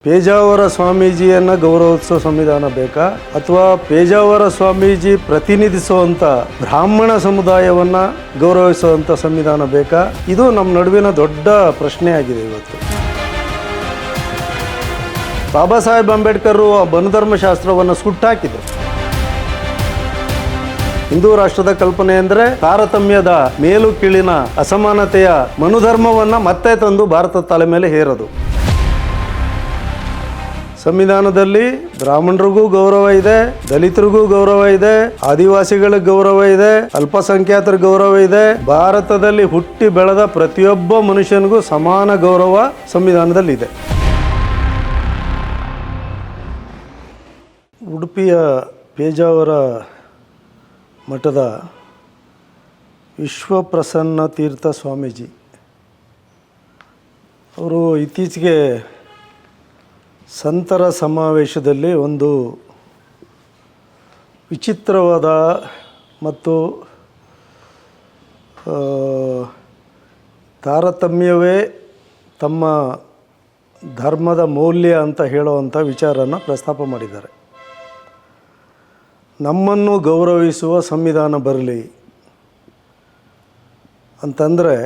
ಪೇಜಾವರ ಸ್ವಾಮೀಜಿಯನ್ನು ಗೌರವಿಸೋ ಸಂವಿಧಾನ ಬೇಕಾ ಅಥವಾ ಪೇಜಾವರ ಸ್ವಾಮೀಜಿ ಪ್ರತಿನಿಧಿಸುವಂಥ ಬ್ರಾಹ್ಮಣ ಸಮುದಾಯವನ್ನು ಗೌರವಿಸುವಂಥ ಸಂವಿಧಾನ ಬೇಕಾ? ಇದು ನಮ್ಮ ನಡುವಿನ ದೊಡ್ಡ ಪ್ರಶ್ನೆಯಾಗಿದೆ ಇವತ್ತು. ಬಾಬಾ ಸಾಹೇಬ್ ಅಂಬೇಡ್ಕರ್ ಬನಧರ್ಮಶಾಸ್ತ್ರವನ್ನು ಸುಟ್ಟಾಕಿದರು. ಹಿಂದೂ ರಾಷ್ಟ್ರದ ಕಲ್ಪನೆ ಅಂದರೆ ತಾರತಮ್ಯದ ಮೇಲು ಕೀಳಿನ ಅಸಮಾನತೆಯ ಮನುಧರ್ಮವನ್ನು ಮತ್ತೆ ತಂದು ಭಾರತದ ತಲೆ ಮೇಲೆ ಹೇರೋದು. ಸಂವಿಧಾನದಲ್ಲಿ ಬ್ರಾಹ್ಮಣರಿಗೂ ಗೌರವ ಇದೆ, ದಲಿತರಿಗೂ ಗೌರವ ಇದೆ, ಆದಿವಾಸಿಗಳಿಗೆ ಗೌರವ ಇದೆ, ಅಲ್ಪಸಂಖ್ಯಾತರ ಗೌರವ ಇದೆ. ಭಾರತದಲ್ಲಿ ಹುಟ್ಟಿ ಬೆಳೆದ ಪ್ರತಿಯೊಬ್ಬ ಮನುಷ್ಯನಿಗೂ ಸಮಾನ ಗೌರವ ಸಂವಿಧಾನದಲ್ಲಿ ಇದೆ. ಉಡುಪಿಯ ಪೇಜಾವರ ಮಠದ ವಿಶ್ವಪ್ರಸನ್ನ ತೀರ್ಥ ಸ್ವಾಮೀಜಿ ಅವರು ಇತ್ತೀಚೆಗೆ ಸಂತರ ಸಮಾವೇಶದಲ್ಲಿ ಒಂದು ವಿಚಿತ್ರವಾದ ಮತ್ತು ತಾರತಮ್ಯವೇ ತಮ್ಮ ಧರ್ಮದ ಮೌಲ್ಯ ಅಂತ ಹೇಳುವಂಥ ವಿಚಾರನ ಪ್ರಸ್ತಾಪ ಮಾಡಿದ್ದಾರೆ. ನಮ್ಮನ್ನು ಗೌರವಿಸುವ ಸಂವಿಧಾನ ಬರಲಿ ಅಂತಂದರೆ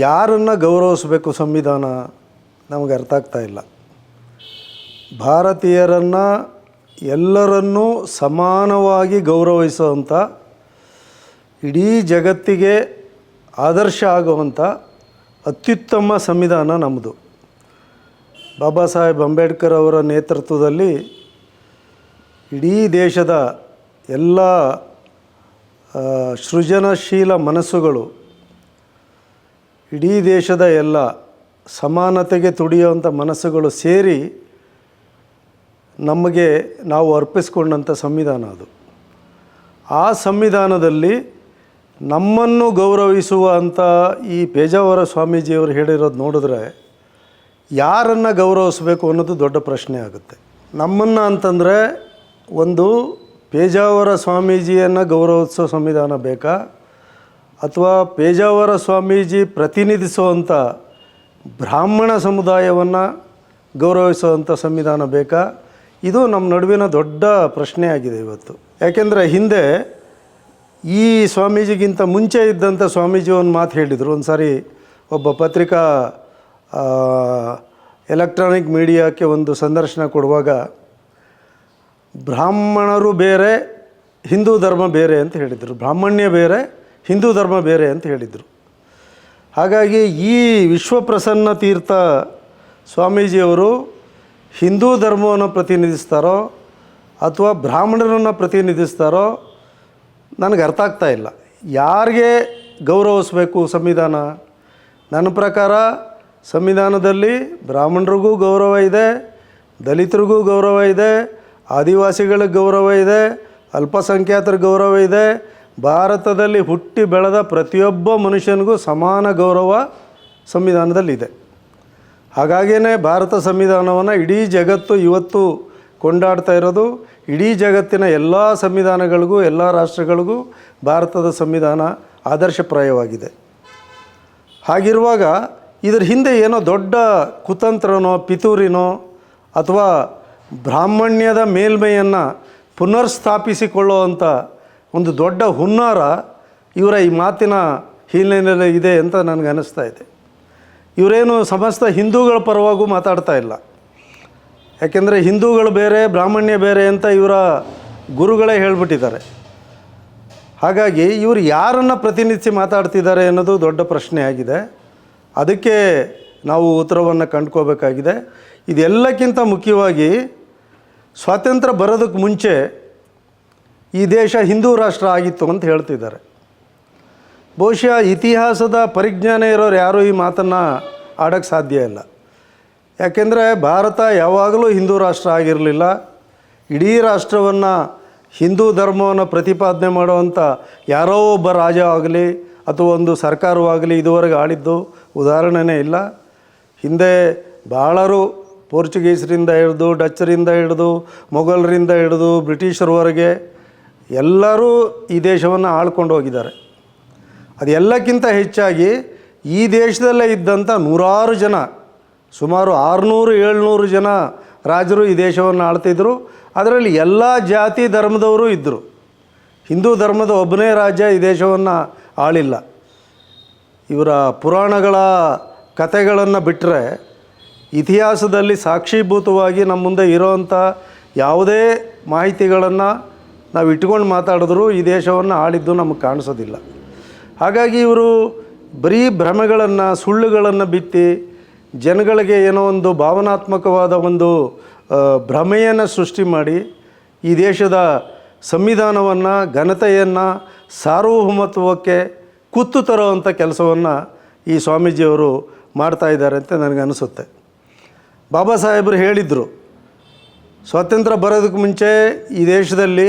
ಯಾರನ್ನು ಗೌರವಿಸಬೇಕು ಸಂವಿಧಾನ ನಮಗೆ ಅರ್ಥ ಆಗ್ತಾ ಇಲ್ಲ. ಭಾರತೀಯರನ್ನು ಎಲ್ಲರನ್ನೂ ಸಮಾನವಾಗಿ ಗೌರವಿಸುವಂಥ, ಇಡೀ ಜಗತ್ತಿಗೆ ಆದರ್ಶ ಆಗುವಂಥ ಅತ್ಯುತ್ತಮ ಸಂವಿಧಾನ ನಮ್ಮದು. ಬಾಬಾ ಸಾಹೇಬ್ ಅಂಬೇಡ್ಕರ್ ಅವರ ನೇತೃತ್ವದಲ್ಲಿ ಇಡೀ ದೇಶದ ಎಲ್ಲ ಸೃಜನಶೀಲ ಮನಸ್ಸುಗಳು, ಇಡೀ ದೇಶದ ಎಲ್ಲ ಸಮಾನತೆಗೆ ತುಡಿಯುವಂಥ ಮನಸ್ಸುಗಳು ಸೇರಿ ನಮಗೆ ನಾವು ಅರ್ಪಿಸ್ಕೊಂಡಂಥ ಸಂವಿಧಾನ ಅದು. ಆ ಸಂವಿಧಾನದಲ್ಲಿ ನಮ್ಮನ್ನು ಗೌರವಿಸುವ ಅಂತ ಈ ಪೇಜಾವರ ಸ್ವಾಮೀಜಿಯವರು ಹೇಳಿರೋದು ನೋಡಿದ್ರೆ ಯಾರನ್ನು ಗೌರವಿಸಬೇಕು ಅನ್ನೋದು ದೊಡ್ಡ ಪ್ರಶ್ನೆ ಆಗುತ್ತೆ. ನಮ್ಮನ್ನು ಅಂತಂದರೆ ಒಂದು ಪೇಜಾವರ ಸ್ವಾಮೀಜಿಯನ್ನು ಗೌರವಿಸೋ ಸಂವಿಧಾನ ಬೇಕಾ ಅಥವಾ ಪೇಜಾವರ ಸ್ವಾಮೀಜಿ ಪ್ರತಿನಿಧಿಸುವಂಥ ಬ್ರಾಹ್ಮಣ ಸಮುದಾಯವನ್ನು ಗೌರವಿಸುವಂಥ ಸಂವಿಧಾನ ಬೇಕಾ? ಇದು ನಮ್ಮ ನಡುವಿನ ದೊಡ್ಡ ಪ್ರಶ್ನೆಯಾಗಿದೆ ಇವತ್ತು. ಯಾಕೆಂದರೆ ಹಿಂದೆ ಈ ಸ್ವಾಮೀಜಿಗಿಂತ ಮುಂಚೆ ಇದ್ದಂಥ ಸ್ವಾಮೀಜಿ ಒಂದು ಮಾತು ಹೇಳಿದರು. ಒಂದು ಸಾರಿ ಒಬ್ಬ ಪತ್ರಿಕಾ ಎಲೆಕ್ಟ್ರಾನಿಕ್ ಮೀಡಿಯಾಕ್ಕೆ ಒಂದು ಸಂದರ್ಶನ ಕೊಡುವಾಗ ಬ್ರಾಹ್ಮಣರು ಬೇರೆ, ಹಿಂದೂ ಧರ್ಮ ಬೇರೆ ಅಂತ ಹೇಳಿದರು. ಬ್ರಾಹ್ಮಣ್ಯ ಬೇರೆ, ಹಿಂದೂ ಧರ್ಮ ಬೇರೆ ಅಂತ ಹೇಳಿದರು. ಹಾಗಾಗಿ ಈ ವಿಶ್ವಪ್ರಸನ್ನ ತೀರ್ಥ ಸ್ವಾಮೀಜಿಯವರು ಹಿಂದೂ ಧರ್ಮವನ್ನು ಪ್ರತಿನಿಧಿಸ್ತಾರೋ ಅಥವಾ ಬ್ರಾಹ್ಮಣರನ್ನು ಪ್ರತಿನಿಧಿಸ್ತಾರೋ ನನಗೆ ಅರ್ಥ ಆಗ್ತಾ ಇಲ್ಲ. ಯಾರಿಗೆ ಗೌರವಿಸಬೇಕು ಸಂವಿಧಾನ? ನನ್ನ ಪ್ರಕಾರ ಸಂವಿಧಾನದಲ್ಲಿ ಬ್ರಾಹ್ಮಣರಿಗೂ ಗೌರವ ಇದೆ, ದಲಿತರಿಗೂ ಗೌರವ ಇದೆ, ಆದಿವಾಸಿಗಳಿಗೆ ಗೌರವ ಇದೆ, ಅಲ್ಪಸಂಖ್ಯಾತರ ಗೌರವ ಇದೆ. ಭಾರತದಲ್ಲಿ ಹುಟ್ಟಿ ಬೆಳೆದ ಪ್ರತಿಯೊಬ್ಬ ಮನುಷ್ಯನಿಗೂ ಸಮಾನ ಗೌರವ ಸಂವಿಧಾನದಲ್ಲಿದೆ. ಹಾಗಾಗಿಯೇ ಭಾರತ ಸಂವಿಧಾನವನ್ನು ಇಡೀ ಜಗತ್ತು ಇವತ್ತು ಕೊಂಡಾಡ್ತಾ ಇರೋದು. ಇಡೀ ಜಗತ್ತಿನ ಎಲ್ಲ ಸಂವಿಧಾನಗಳಿಗೂ, ಎಲ್ಲ ರಾಷ್ಟ್ರಗಳಿಗೂ ಭಾರತದ ಸಂವಿಧಾನ ಆದರ್ಶಪ್ರಾಯವಾಗಿದೆ. ಹಾಗಿರುವಾಗ ಇದರ ಹಿಂದೆ ಏನೋ ದೊಡ್ಡ ಕುತಂತ್ರನೋ ಪಿತೂರಿನೋ ಅಥವಾ ಬ್ರಾಹ್ಮಣ್ಯದ ಮೇಲ್ಮೆಯನ್ನು ಪುನರ್ಸ್ಥಾಪಿಸಿಕೊಳ್ಳುವಂಥ ಒಂದು ದೊಡ್ಡ ಹುನ್ನಾರ ಇವರ ಈ ಮಾತಿನ ಹಿನ್ನೆಲೆಯಲ್ಲಿ ಇದೆ ಅಂತ ನನಗೆ ಅನ್ನಿಸ್ತಾ ಇದೆ. ಇವರೇನು ಸಮಸ್ತ ಹಿಂದೂಗಳ ಪರವಾಗೂ ಮಾತಾಡ್ತಾ ಇಲ್ಲ. ಯಾಕೆಂದರೆ ಹಿಂದೂಗಳು ಬೇರೆ, ಬ್ರಾಹ್ಮಣ್ಯ ಬೇರೆ ಅಂತ ಇವರ ಗುರುಗಳೇ ಹೇಳಿಬಿಟ್ಟಿದ್ದಾರೆ. ಹಾಗಾಗಿ ಇವರು ಯಾರನ್ನು ಪ್ರತಿನಿಧಿಸಿ ಮಾತಾಡ್ತಿದ್ದಾರೆ ಅನ್ನೋದು ದೊಡ್ಡ ಪ್ರಶ್ನೆ ಆಗಿದೆ. ಅದಕ್ಕೆ ನಾವು ಉತ್ತರವನ್ನು ಕಂಡುಕೋಬೇಕಾಗಿದೆ. ಇದೆಲ್ಲಕ್ಕಿಂತ ಮುಖ್ಯವಾಗಿ ಸ್ವಾತಂತ್ರ್ಯ ಬರೋದಕ್ಕೆ ಮುಂಚೆ ಈ ದೇಶ ಹಿಂದೂ ರಾಷ್ಟ್ರ ಆಗಿತ್ತು ಅಂತ ಹೇಳ್ತಿದ್ದಾರೆ. ಬಹುಶಃ ಇತಿಹಾಸದ ಪರಿಜ್ಞಾನ ಇರೋರು ಯಾರೂ ಈ ಮಾತನ್ನು ಆಡೋಕ್ಕೆ ಸಾಧ್ಯ ಇಲ್ಲ. ಯಾಕೆಂದರೆ ಭಾರತ ಯಾವಾಗಲೂ ಹಿಂದೂ ರಾಷ್ಟ್ರ ಆಗಿರಲಿಲ್ಲ. ಇಡೀ ರಾಷ್ಟ್ರವನ್ನು ಹಿಂದೂ ಧರ್ಮವನ್ನು ಪ್ರತಿಪಾದನೆ ಮಾಡುವಂಥ ಯಾರೋ ಒಬ್ಬ ರಾಜ ಆಗಲಿ ಅಥವಾ ಒಂದು ಸರ್ಕಾರವಾಗಲಿ ಇದುವರೆಗೆ ಆಳಿದ್ದು ಉದಾಹರಣೆನೇ ಇಲ್ಲ. ಹಿಂದೆ ಭಾಳರು ಪೋರ್ಚುಗೀಸರಿಂದ ಹಿಡಿದು, ಡಚ್ಚರಿಂದ ಹಿಡಿದು, ಮೊಘಲರಿಂದ ಹಿಡಿದು ಬ್ರಿಟಿಷರವರೆಗೆ ಎಲ್ಲರೂ ಈ ದೇಶವನ್ನು ಆಳ್ಕೊಂಡು ಹೋಗಿದ್ದಾರೆ. ಅದೆಲ್ಲಕ್ಕಿಂತ ಹೆಚ್ಚಾಗಿ ಈ ದೇಶದಲ್ಲೇ ಇದ್ದಂಥ ನೂರಾರು ಜನ ಸುಮಾರು 600-700 ಜನ ರಾಜರು ಈ ದೇಶವನ್ನು ಆಳ್ತಿದ್ರು. ಅದರಲ್ಲಿ ಎಲ್ಲ ಜಾತಿ ಧರ್ಮದವರು ಇದ್ದರು. ಹಿಂದೂ ಧರ್ಮದ ಒಬ್ಬನೇ ರಾಜ್ಯ ಈ ದೇಶವನ್ನು ಆಳಿಲ್ಲ. ಇವರ ಪುರಾಣಗಳ ಕಥೆಗಳನ್ನು ಬಿಟ್ಟರೆ ಇತಿಹಾಸದಲ್ಲಿ ಸಾಕ್ಷೀಭೂತವಾಗಿ ನಮ್ಮ ಮುಂದೆ ಇರೋವಂಥ ಯಾವುದೇ ಮಾಹಿತಿಗಳನ್ನು ನಾವು ಇಟ್ಕೊಂಡು ಮಾತಾಡಿದ್ರೂ ಈ ದೇಶವನ್ನು ಆಳಿದ್ದು ನಮಗೆ ಕಾಣಿಸೋದಿಲ್ಲ. ಹಾಗಾಗಿ ಇವರು ಬರೀ ಭ್ರಮೆಗಳನ್ನು, ಸುಳ್ಳುಗಳನ್ನು ಬಿತ್ತಿ ಜನಗಳಿಗೆ ಏನೋ ಒಂದು ಭಾವನಾತ್ಮಕವಾದ ಒಂದು ಭ್ರಮೆಯನ್ನು ಸೃಷ್ಟಿ ಮಾಡಿ ಈ ದೇಶದ ಸಂವಿಧಾನವನ್ನು, ಘನತೆಯನ್ನು, ಸಾರ್ವಭೌಮತ್ವಕ್ಕೆ ಕುತ್ತು ತರುವಂಥ ಕೆಲಸವನ್ನು ಈ ಸ್ವಾಮೀಜಿಯವರು ಮಾಡ್ತಾಯಿದ್ದಾರೆ ಅಂತ ನನಗನ್ನಿಸುತ್ತೆ. ಬಾಬಾ ಸಾಹೇಬರು ಹೇಳಿದರು, ಸ್ವಾತಂತ್ರ್ಯ ಬರೋದಕ್ಕೆ ಮುಂಚೆ ಈ ದೇಶದಲ್ಲಿ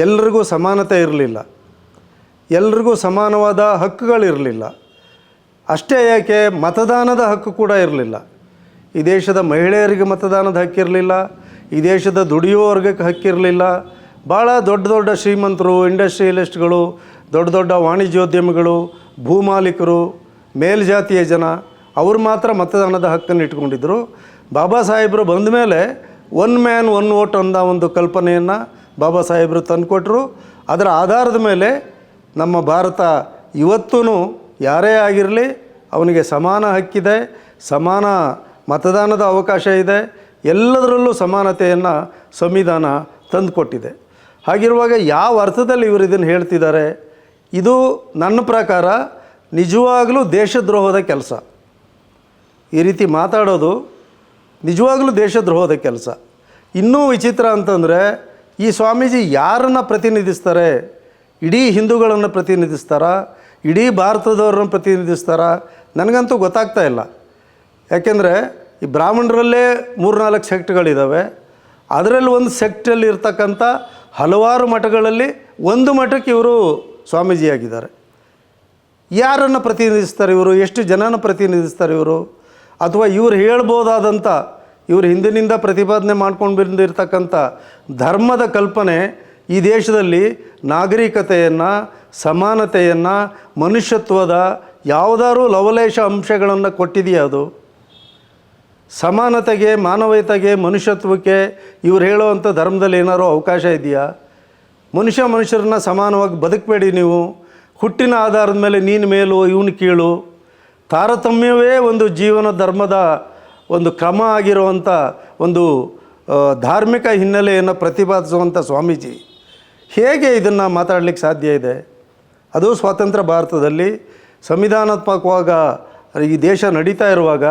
ಎಲ್ರಿಗೂ ಸಮಾನತೆ ಇರಲಿಲ್ಲ, ಎಲ್ರಿಗೂ ಸಮಾನವಾದ ಹಕ್ಕುಗಳಿರಲಿಲ್ಲ. ಅಷ್ಟೇ ಯಾಕೆ, ಮತದಾನದ ಹಕ್ಕು ಕೂಡ ಇರಲಿಲ್ಲ. ಈ ದೇಶದ ಮಹಿಳೆಯರಿಗೆ ಮತದಾನದ ಹಕ್ಕಿರಲಿಲ್ಲ, ಈ ದೇಶದ ದುಡಿಯೋ ವರ್ಗಕ್ಕೆ ಹಕ್ಕಿರಲಿಲ್ಲ. ಭಾಳ ದೊಡ್ಡ ದೊಡ್ಡ ಶ್ರೀಮಂತರು, ಇಂಡಸ್ಟ್ರಿಯಲಿಸ್ಟ್ಗಳು, ದೊಡ್ಡ ದೊಡ್ಡ ವಾಣಿಜ್ಯೋದ್ಯಮಿಗಳು, ಭೂಮಾಲೀಕರು, ಮೇಲ್ಜಾತಿಯ ಜನ ಅವರು ಮಾತ್ರ ಮತದಾನದ ಹಕ್ಕನ್ನು ಇಟ್ಕೊಂಡಿದ್ದರು. ಬಾಬಾ ಸಾಹೇಬರು ಬಂದ ಮೇಲೆ ಒನ್ ಮ್ಯಾನ್ ಒನ್ ವೋಟ್ ಅನ್ನೋ ಒಂದು ಕಲ್ಪನೆಯನ್ನು ಬಾಬಾ ಸಾಹೇಬರು ತಂದುಕೊಟ್ರು. ಅದರ ಆಧಾರದ ಮೇಲೆ ನಮ್ಮ ಭಾರತ ಇವತ್ತೂ ಯಾರೇ ಆಗಿರಲಿ ಅವನಿಗೆ ಸಮಾನ ಹಕ್ಕಿದೆ, ಸಮಾನ ಮತದಾನದ ಅವಕಾಶ ಇದೆ, ಎಲ್ಲದರಲ್ಲೂ ಸಮಾನತೆಯನ್ನು ಸಂವಿಧಾನ ತಂದುಕೊಟ್ಟಿದೆ. ಹಾಗಿರುವಾಗ ಯಾವ ಅರ್ಥದಲ್ಲಿ ಇವರು ಇದನ್ನು ಹೇಳ್ತಿದ್ದಾರೆ? ಇದು ನನ್ನ ಪ್ರಕಾರ ನಿಜವಾಗಲೂ ದೇಶದ್ರೋಹದ ಕೆಲಸ. ಈ ರೀತಿ ಮಾತಾಡೋದು ನಿಜವಾಗಲೂ ದೇಶದ್ರೋಹದ ಕೆಲಸ. ಇನ್ನೂ ವಿಚಿತ್ರ ಅಂತಂದರೆ ಈ ಸ್ವಾಮೀಜಿ ಯಾರನ್ನು ಪ್ರತಿನಿಧಿಸ್ತಾರೆ? ಇಡೀ ಹಿಂದೂಗಳನ್ನು ಪ್ರತಿನಿಧಿಸ್ತಾರಾ? ಇಡೀ ಭಾರತದವ್ರನ್ನ ಪ್ರತಿನಿಧಿಸ್ತಾರಾ? ನನಗಂತೂ ಗೊತ್ತಾಗ್ತಾ ಇಲ್ಲ. ಯಾಕೆಂದರೆ ಈ ಬ್ರಾಹ್ಮಣರಲ್ಲೇ 3-4 ಸೆಕ್ಟ್ಗಳಿದ್ದಾವೆ. ಅದರಲ್ಲಿ ಒಂದು ಸೆಕ್ಟಲ್ಲಿ ಇರ್ತಕ್ಕಂಥ ಹಲವಾರು ಮಠಗಳಲ್ಲಿ ಒಂದು ಮಠಕ್ಕೆ ಇವರು ಸ್ವಾಮೀಜಿಯಾಗಿದ್ದಾರೆ. ಯಾರನ್ನು ಪ್ರತಿನಿಧಿಸ್ತಾರೆ ಇವರು? ಎಷ್ಟು ಜನನ ಪ್ರತಿನಿಧಿಸ್ತಾರೆ ಇವರು? ಅಥವಾ ಇವರು ಹೇಳ್ಬೋದಾದಂಥ, ಇವರು ಹಿಂದಿನಿಂದ ಪ್ರತಿಪಾದನೆ ಮಾಡ್ಕೊಂಡು ಬಂದಿರತಕ್ಕಂಥ ಧರ್ಮದ ಕಲ್ಪನೆ ಈ ದೇಶದಲ್ಲಿ ನಾಗರಿಕತೆಯನ್ನು, ಸಮಾನತೆಯನ್ನು, ಮನುಷ್ಯತ್ವದ ಯಾವುದಾದ್ರೂ ಲವಲೇಶ ಅಂಶಗಳನ್ನು ಕೊಟ್ಟಿದೆಯಾ? ಅದು ಸಮಾನತೆಗೆ, ಮಾನವೀಯತೆಗೆ, ಮನುಷ್ಯತ್ವಕ್ಕೆ ಇವ್ರು ಹೇಳೋವಂಥ ಧರ್ಮದಲ್ಲಿ ಏನಾದರೂ ಅವಕಾಶ ಇದೆಯಾ? ಮನುಷ್ಯರನ್ನ ಸಮಾನವಾಗಿ ಬದುಕಬೇಡಿ ನೀವು, ಹುಟ್ಟಿನ ಆಧಾರದ ಮೇಲೆ ನೀನು ಮೇಲು ಇವನು ಕೀಳು, ತಾರತಮ್ಯವೇ ಒಂದು ಜೀವನ ಧರ್ಮದ ಒಂದು ಕ್ರಮ ಆಗಿರುವಂಥ ಒಂದು ಧಾರ್ಮಿಕ ಹಿನ್ನೆಲೆಯನ್ನು ಪ್ರತಿಪಾದಿಸುವಂಥ ಸ್ವಾಮೀಜಿ ಹೇಗೆ ಇದನ್ನು ಮಾತಾಡಲಿಕ್ಕೆ ಸಾಧ್ಯ ಇದೆ? ಅದು ಸ್ವಾತಂತ್ರ್ಯ ಭಾರತದಲ್ಲಿ ಸಂವಿಧಾನಾತ್ಮಕವಾಗ ಈ ದೇಶ ನಡೀತಾ ಇರುವಾಗ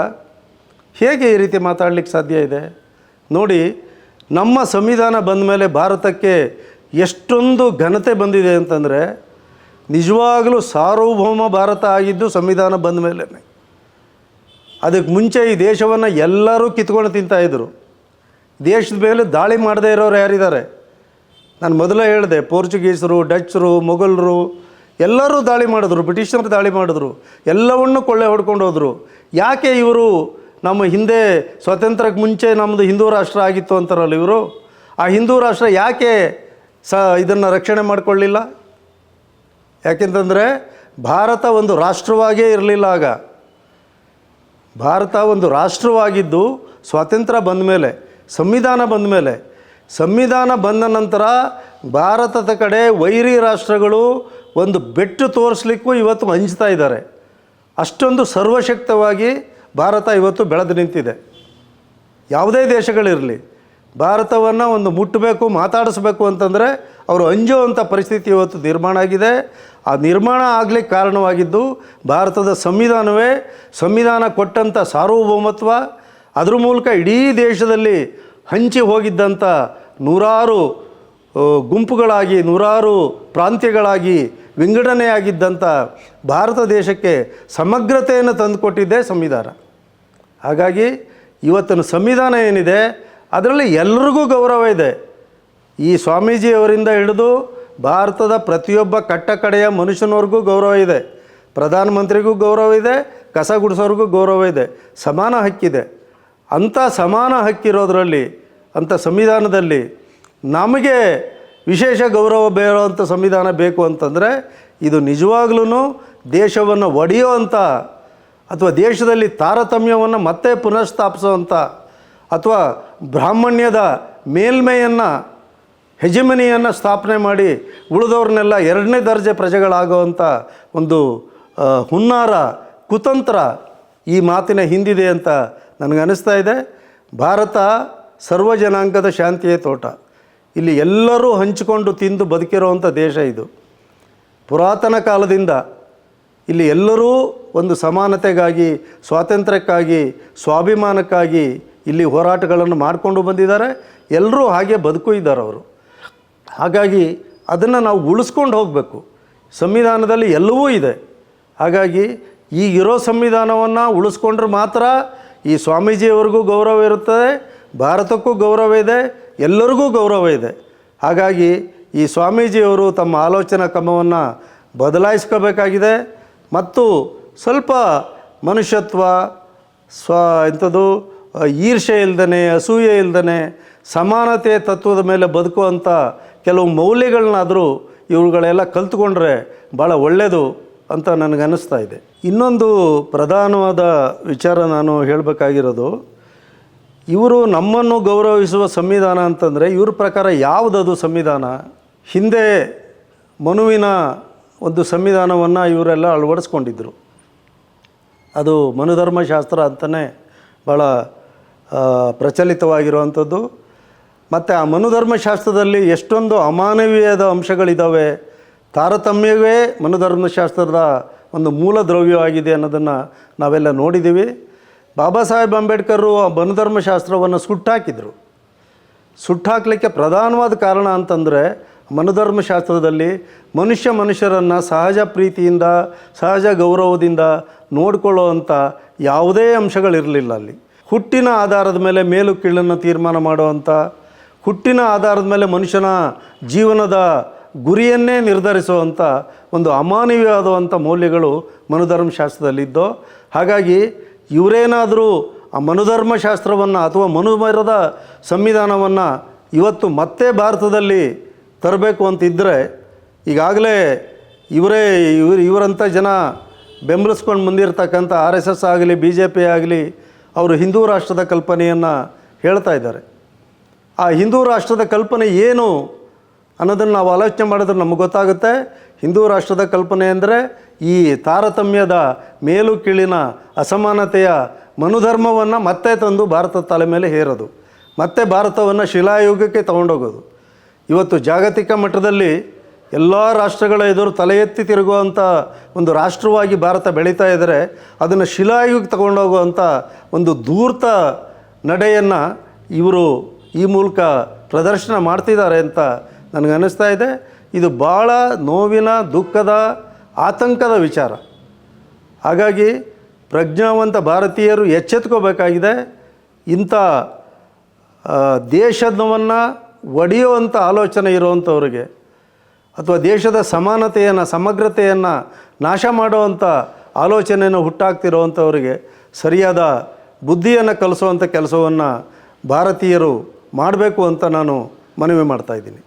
ಹೇಗೆ ಈ ರೀತಿ ಮಾತಾಡಲಿಕ್ಕೆ ಸಾಧ್ಯ ಇದೆ? ನೋಡಿ, ನಮ್ಮ ಸಂವಿಧಾನ ಬಂದ ಮೇಲೆ ಭಾರತಕ್ಕೆ ಎಷ್ಟೊಂದು ಘನತೆ ಬಂದಿದೆ ಅಂತಂದರೆ ನಿಜವಾಗಲೂ ಸಾರ್ವಭೌಮ ಭಾರತ ಆಗಿದ್ದು ಸಂವಿಧಾನ ಬಂದ ಮೇಲೆ. ಅದಕ್ಕೆ ಮುಂಚೆ ಈ ದೇಶವನ್ನು ಎಲ್ಲರೂ ಕಿತ್ಕೊಂಡು ತಿಂತಾಯಿದ್ರು. ದೇಶದ ಮೇಲೆ ದಾಳಿ ಮಾಡದೇ ಇರೋರು ಯಾರಿದ್ದಾರೆ? ನಾನು ಮೊದಲೇ ಹೇಳಿದೆ, ಪೋರ್ಚುಗೀಸರು, ಡಚ್ಚರು, ಮೊಘಲರು ಎಲ್ಲರೂ ದಾಳಿ ಮಾಡಿದ್ರು, ಬ್ರಿಟಿಷರು ದಾಳಿ ಮಾಡಿದ್ರು, ಎಲ್ಲವನ್ನೂ ಕೊಳ್ಳೆ ಹೊಡ್ಕೊಂಡು ಹೋದರು. ಯಾಕೆ ಇವರು ನಮ್ಮ ಹಿಂದೆ ಸ್ವಾತಂತ್ರ್ಯಕ್ಕೆ ಮುಂಚೆ ನಮ್ಮದು ಹಿಂದೂ ರಾಷ್ಟ್ರ ಆಗಿತ್ತು ಅಂತಾರಲ್ಲ ಇವರು, ಆ ಹಿಂದೂ ರಾಷ್ಟ್ರ ಯಾಕೆ ಇದನ್ನು ರಕ್ಷಣೆ ಮಾಡಿಕೊಳ್ಳಿಲ್ಲ? ಯಾಕೆಂತಂದರೆ ಭಾರತ ಒಂದು ರಾಷ್ಟ್ರವಾಗೇ ಇರಲಿಲ್ಲ. ಆಗ ಭಾರತ ಒಂದು ರಾಷ್ಟ್ರವಾಗಿದ್ದು ಸ್ವಾತಂತ್ರ್ಯ ಬಂದ ಮೇಲೆ, ಸಂವಿಧಾನ ಬಂದ ಮೇಲೆ, ಸಂವಿಧಾನ ಬಂದ ನಂತರ ಭಾರತದ ಕಡೆ ವೈರಿ ರಾಷ್ಟ್ರಗಳು ಒಂದು ಬೆಟ್ಟು ತೋರಿಸ್ಲಿಕ್ಕೂ ಇವತ್ತು ಹಂಚ್ತಾ ಇದ್ದಾರೆ. ಅಷ್ಟೊಂದು ಸರ್ವಶಕ್ತವಾಗಿ ಭಾರತ ಇವತ್ತು ಬೆಳೆದು ನಿಂತಿದೆ. ಯಾವುದೇ ದೇಶಗಳಿರಲಿ, ಭಾರತವನ್ನು ಒಂದು ಮುಟ್ಟಬೇಕು, ಮಾತಾಡಿಸ್ಬೇಕು ಅಂತಂದರೆ ಅವರು ಅಂಜುವಂಥ ಪರಿಸ್ಥಿತಿ ಇವತ್ತು ನಿರ್ಮಾಣ ಆಗಿದೆ. ಆ ನಿರ್ಮಾಣ ಆಗಲಿಕ್ಕೆ ಕಾರಣವಾಗಿದ್ದು ಭಾರತದ ಸಂವಿಧಾನವೇ. ಸಂವಿಧಾನ ಕೊಟ್ಟಂಥ ಸಾರ್ವಭೌಮತ್ವ, ಅದ್ರ ಮೂಲಕ ಇಡೀ ದೇಶದಲ್ಲಿ ಹಂಚಿ ಹೋಗಿದ್ದಂಥ ನೂರಾರು ಗುಂಪುಗಳಾಗಿ, ನೂರಾರು ಪ್ರಾಂತ್ಯಗಳಾಗಿ ವಿಂಗಡಣೆಯಾಗಿದ್ದಂಥ ಭಾರತ ದೇಶಕ್ಕೆ ಸಮಗ್ರತೆಯನ್ನು ತಂದುಕೊಟ್ಟಿದ್ದೇ ಸಂವಿಧಾನ. ಹಾಗಾಗಿ ಇವತ್ತಿನ ಸಂವಿಧಾನ ಏನಿದೆ ಅದರಲ್ಲಿ ಎಲ್ರಿಗೂ ಗೌರವ ಇದೆ. ಈ ಸ್ವಾಮೀಜಿಯವರಿಂದ ಹಿಡಿದು ಭಾರತದ ಪ್ರತಿಯೊಬ್ಬ ಕಟ್ಟಕಡೆಯ ಮನುಷ್ಯನವ್ರಿಗೂ ಗೌರವ ಇದೆ. ಪ್ರಧಾನಮಂತ್ರಿಗೂ ಗೌರವ ಇದೆ, ಕಸ ಗುಡಿಸೋರಿಗೂ ಗೌರವ ಇದೆ, ಸಮಾನ ಹಕ್ಕಿದೆ. ಅಂಥ ಸಮಾನ ಹಕ್ಕಿರೋದ್ರಲ್ಲಿ, ಅಂಥ ಸಂವಿಧಾನದಲ್ಲಿ ನಮಗೆ ವಿಶೇಷ ಗೌರವ ಬೇರುವಂಥ ಸಂವಿಧಾನ ಬೇಕು ಅಂತಂದರೆ ಇದು ನಿಜವಾಗ್ಲೂ ದೇಶವನ್ನು ಒಡೆಯುವಂಥ ಅಥವಾ ದೇಶದಲ್ಲಿ ತಾರತಮ್ಯವನ್ನು ಮತ್ತೆ ಪುನಃಸ್ಥಾಪಿಸುವಂಥ ಅಥವಾ ಬ್ರಾಹ್ಮಣ್ಯದ ಮೇಲ್ಮೆಯನ್ನು ಹೆಜಮನಿಯನ್ನು ಸ್ಥಾಪನೆ ಮಾಡಿ ಉಳಿದವ್ರನ್ನೆಲ್ಲ ಎರಡನೇ ದರ್ಜೆ ಪ್ರಜೆಗಳಾಗುವಂಥ ಒಂದು ಹುನ್ನಾರ ಕುತಂತ್ರ ಈ ಮಾತಿನ ಹಿಂದಿದೆ ಅಂತ ನನಗನ್ನಿಸ್ತಾ ಇದೆ. ಭಾರತ ಸರ್ವ ಜನಾಂಗದ ಶಾಂತಿಯ ತೋಟ. ಇಲ್ಲಿ ಎಲ್ಲರೂ ಹಂಚಿಕೊಂಡು ತಿಂದು ಬದುಕಿರುವಂಥ ದೇಶ ಇದು. ಪುರಾತನ ಕಾಲದಿಂದ ಇಲ್ಲಿ ಎಲ್ಲರೂ ಒಂದು ಸಮಾನತೆಗಾಗಿ, ಸ್ವಾತಂತ್ರ್ಯಕ್ಕಾಗಿ, ಸ್ವಾಭಿಮಾನಕ್ಕಾಗಿ ಇಲ್ಲಿ ಹೋರಾಟಗಳನ್ನು ಮಾಡಿಕೊಂಡು ಬಂದಿದ್ದಾರೆ. ಎಲ್ಲರೂ ಹಾಗೆ ಬದುಕು ಇದ್ದಾರೆ ಅವರು. ಹಾಗಾಗಿ ಅದನ್ನು ನಾವು ಉಳಿಸ್ಕೊಂಡು ಹೋಗಬೇಕು. ಸಂವಿಧಾನದಲ್ಲಿ ಎಲ್ಲವೂ ಇದೆ. ಹಾಗಾಗಿ ಈಗಿರೋ ಸಂವಿಧಾನವನ್ನು ಉಳಿಸ್ಕೊಂಡ್ರೆ ಮಾತ್ರ ಈ ಸ್ವಾಮೀಜಿಯವರಿಗೂ ಗೌರವ ಇರುತ್ತದೆ, ಭಾರತಕ್ಕೂ ಗೌರವ ಇದೆ, ಎಲ್ಲರಿಗೂ ಗೌರವ ಇದೆ. ಹಾಗಾಗಿ ಈ ಸ್ವಾಮೀಜಿಯವರು ತಮ್ಮ ಆಲೋಚನಾ ಕ್ರಮವನ್ನು ಬದಲಾಯಿಸ್ಕೋಬೇಕಾಗಿದೆ ಮತ್ತು ಸ್ವಲ್ಪ ಮನುಷ್ಯತ್ವ, ಇಂಥದ್ದು ಈರ್ಷೆ ಇಲ್ದೇ, ಅಸೂಯೆ ಇಲ್ದೇ, ಸಮಾನತೆ ತತ್ವದ ಮೇಲೆ ಬದುಕುವಂಥ ಕೆಲವು ಮೌಲ್ಯಗಳನ್ನಾದರೂ ಇವುಗಳೆಲ್ಲ ಕಲ್ತ್ಕೊಂಡ್ರೆ ಭಾಳ ಒಳ್ಳೆಯದು ಅಂತ ನನಗನ್ನಿಸ್ತಾ ಇದೆ. ಇನ್ನೊಂದು ಪ್ರಧಾನವಾದ ವಿಚಾರ ನಾನು ಹೇಳಬೇಕಾಗಿರೋದು, ಇವರು ನಮ್ಮನ್ನು ಗೌರವಿಸುವ ಸಂವಿಧಾನ ಅಂತಂದರೆ ಇವ್ರ ಪ್ರಕಾರ ಯಾವುದದು ಸಂವಿಧಾನ? ಹಿಂದೆ ಮನುವಿನ ಒಂದು ಸಂವಿಧಾನವನ್ನು ಇವರೆಲ್ಲ ಅಳವಡಿಸ್ಕೊಂಡಿದ್ದರು. ಅದು ಮನುಧರ್ಮಶಾಸ್ತ್ರ ಅಂತಲೇ ಭಾಳ ಪ್ರಚಲಿತವಾಗಿರುವಂಥದ್ದು. ಮತ್ತು ಆ ಮನುಧರ್ಮಶಾಸ್ತ್ರದಲ್ಲಿ ಎಷ್ಟೊಂದು ಅಮಾನವೀಯದ ಅಂಶಗಳಿದ್ದಾವೆ. ತಾರತಮ್ಯವೇ ಮನುಧರ್ಮಶಾಸ್ತ್ರದ ಒಂದು ಮೂಲ ದ್ರವ್ಯವಾಗಿದೆ ಅನ್ನೋದನ್ನು ನಾವೆಲ್ಲ ನೋಡಿದ್ದೀವಿ. ಬಾಬಾ ಸಾಹೇಬ್ ಅಂಬೇಡ್ಕರು ಆ ಮನುಧರ್ಮಶಾಸ್ತ್ರವನ್ನು ಸುಟ್ಟಾಕಿದರು. ಸುಟ್ಟಾಕಲಿಕ್ಕೆ ಪ್ರಧಾನವಾದ ಕಾರಣ ಅಂತಂದರೆ ಮನುಧರ್ಮಶಾಸ್ತ್ರದಲ್ಲಿ ಮನುಷ್ಯರನ್ನು ಸಹಜ ಪ್ರೀತಿಯಿಂದ, ಸಹಜ ಗೌರವದಿಂದ ನೋಡಿಕೊಳ್ಳುವಂಥ ಯಾವುದೇ ಅಂಶಗಳಿರಲಿಲ್ಲ. ಅಲ್ಲಿ ಹುಟ್ಟಿನ ಆಧಾರದ ಮೇಲೆ ಮೇಲು ಕೀಳನ್ನು ತೀರ್ಮಾನ ಮಾಡುವಂಥ, ಹುಟ್ಟಿನ ಆಧಾರದ ಮೇಲೆ ಮನುಷ್ಯನ ಜೀವನದ ಗುರಿಯನ್ನೇ ನಿರ್ಧರಿಸುವಂಥ ಒಂದು ಅಮಾನವೀಯವಾದಂಥ ಮೌಲ್ಯಗಳು ಮನುಧರ್ಮಶಾಸ್ತ್ರದಲ್ಲಿದ್ದೋ. ಹಾಗಾಗಿ ಇವರೇನಾದರೂ ಆ ಮನುಧರ್ಮಶಾಸ್ತ್ರವನ್ನು ಅಥವಾ ಮನುಮರದ ಸಂವಿಧಾನವನ್ನು ಇವತ್ತು ಮತ್ತೆ ಭಾರತದಲ್ಲಿ ತರಬೇಕು ಅಂತಿದ್ದರೆ, ಈಗಾಗಲೇ ಇವರಂಥ ಜನ ಬೆಂಬಲಿಸ್ಕೊಂಡು ಮುಂದಿರ್ತಕ್ಕಂಥ RSS ಆಗಲಿ, BJP ಆಗಲಿ, ಅವರು ಹಿಂದೂ ರಾಷ್ಟ್ರದ ಕಲ್ಪನೆಯನ್ನು ಹೇಳ್ತಾ ಇದ್ದಾರೆ. ಆ ಹಿಂದೂ ರಾಷ್ಟ್ರದ ಕಲ್ಪನೆ ಏನು ಅನ್ನೋದನ್ನು ನಾವು ಆಲೋಚನೆ ಮಾಡಿದ್ರೆ ನಮಗೆ ಗೊತ್ತಾಗುತ್ತೆ. ಹಿಂದೂ ರಾಷ್ಟ್ರದ ಕಲ್ಪನೆ ಅಂದರೆ ಈ ತಾರತಮ್ಯದ, ಮೇಲು ಕೀಳಿನ, ಅಸಮಾನತೆಯ ಮನುಧರ್ಮವನ್ನು ಮತ್ತೆ ತಂದು ಭಾರತದ ತಲೆ ಮೇಲೆ ಹೇರೋದು, ಮತ್ತೆ ಭಾರತವನ್ನು ಶಿಲಾಯುಗಕ್ಕೆ ತಗೊಂಡೋಗೋದು. ಇವತ್ತು ಜಾಗತಿಕ ಮಟ್ಟದಲ್ಲಿ ಎಲ್ಲ ರಾಷ್ಟ್ರಗಳ ಎದುರು ತಲೆ ಎತ್ತಿ ತಿರುಗುವಂಥ ಒಂದು ರಾಷ್ಟ್ರವಾಗಿ ಭಾರತ ಬೆಳೀತಾ ಇದ್ದರೆ, ಅದನ್ನು ಶಿಲಾಯುಗಕ್ಕೆ ತಗೊಂಡೋಗುವಂಥ ಒಂದು ಧೂರ್ತ ನಡೆಯನ್ನು ಇವರು ಈ ಮೂಲಕ ಪ್ರದರ್ಶನ ಮಾಡ್ತಿದ್ದಾರೆ ಅಂತ ನನಗನ್ನಿಸ್ತಾ ಇದೆ. ಇದು ಭಾಳ ನೋವಿನ, ದುಃಖದ, ಆತಂಕದ ವಿಚಾರ. ಹಾಗಾಗಿ ಪ್ರಜ್ಞಾವಂತ ಭಾರತೀಯರು ಎಚ್ಚೆತ್ಕೋಬೇಕಾಗಿದೆ. ಇಂಥ ದೇಶವನ್ನು ಒಡೆಯುವಂಥ ಆಲೋಚನೆ ಇರುವಂಥವ್ರಿಗೆ ಅಥವಾ ದೇಶದ ಸಮಾನತೆಯನ್ನು, ಸಮಗ್ರತೆಯನ್ನು ನಾಶ ಮಾಡುವಂಥ ಆಲೋಚನೆಯನ್ನು ಹುಟ್ಟಾಕ್ತಿರುವಂಥವರಿಗೆ ಸರಿಯಾದ ಬುದ್ಧಿಯನ್ನು ಕಲಿಸುವಂಥ ಕೆಲಸವನ್ನು ಭಾರತೀಯರು ಮಾಡಬೇಕು ಅಂತ ನಾನು ಮನವಿ ಮಾಡ್ತಾಯಿದ್ದೀನಿ.